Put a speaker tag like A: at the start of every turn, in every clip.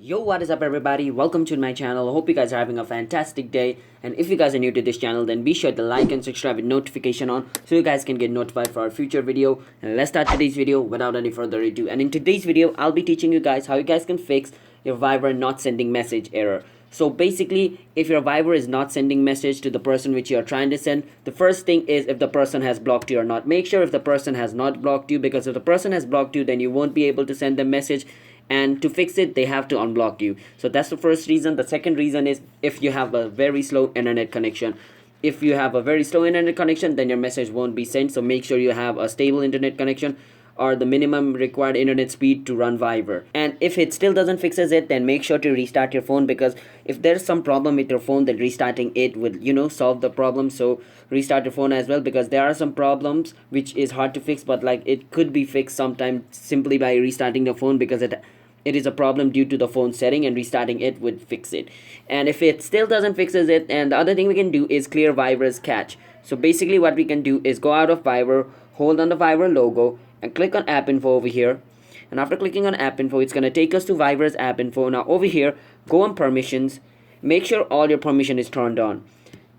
A: Yo, what is up everybody? Welcome to my channel. I hope you guys are having a fantastic day. And if you guys are new to this channel, then be sure to like and subscribe with notification on so you guys can get notified for our future video. And let's start today's video without any further ado. And in today's video, I'll be teaching you guys how you guys can fix your Viber not sending message error. So basically, if your Viber is not sending message to the person which you are trying to send, the first thing is if the person has blocked you or not. Make sure if the person has not blocked you, because if the person has blocked you, then you won't be able to send them message, and to fix it they have to unblock you. So that's the first reason. The second reason is if you have a very slow internet connection. If you have a very slow internet connection, then your message won't be sent. So make sure you have a stable internet connection or the minimum required internet speed to run Viber. And if it still doesn't fixes it, then make sure to restart your phone, because if there's some problem with your phone, then restarting it will solve the problem. So restart your phone as well, because there are some problems which is hard to fix, but like it could be fixed sometime simply by restarting the phone, because it is a problem due to the phone setting, and restarting it would fix it. And if it still doesn't fixes it, and the other thing we can do is clear Viber's cache. So basically what we can do is go out of Viber, hold on the Viber logo, and click on app info over here. And after clicking on app info, it's going to take us to Viber's app info. Now over here, go on permissions, make sure all your permission is turned on.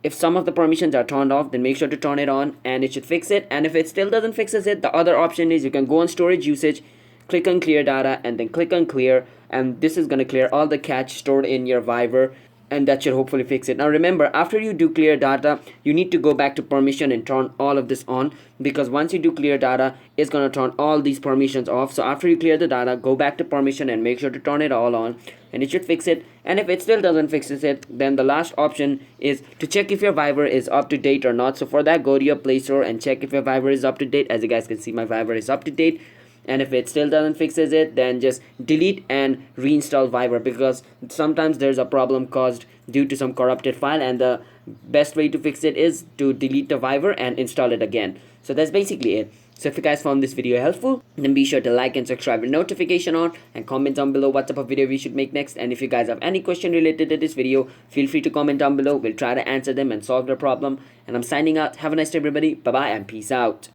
A: If some of the permissions are turned off, then make sure to turn it on, and it should fix it. And if it still doesn't fixes it, the other option is you can go on storage usage, click on clear data, and then click on clear, and this is going to clear all the cache stored in your Viber, and that should hopefully fix it. Now remember, after you do clear data, you need to go back to permission and turn all of this on, because once you do clear data, it's going to turn all these permissions off. So after you clear the data, go back to permission and make sure to turn it all on, and it should fix it. And if it still doesn't fixes it, then the last option is to check if your Viber is up to date or not. So for that, go to your Play Store and check if your Viber is up to date. As you guys can see, my Viber is up to date. And if it still doesn't fixes it, then just delete and reinstall Viber, because sometimes there's a problem caused due to some corrupted file, and the best way to fix it is to delete the Viber and install it again. So that's basically it. So if you guys found this video helpful, then be sure to like and subscribe with notification on, and comment down below what type of video we should make next. And if you guys have any question related to this video, feel free to comment down below. We'll try to answer them and solve the problem. And I'm signing out. Have a nice day everybody. Bye bye and peace out.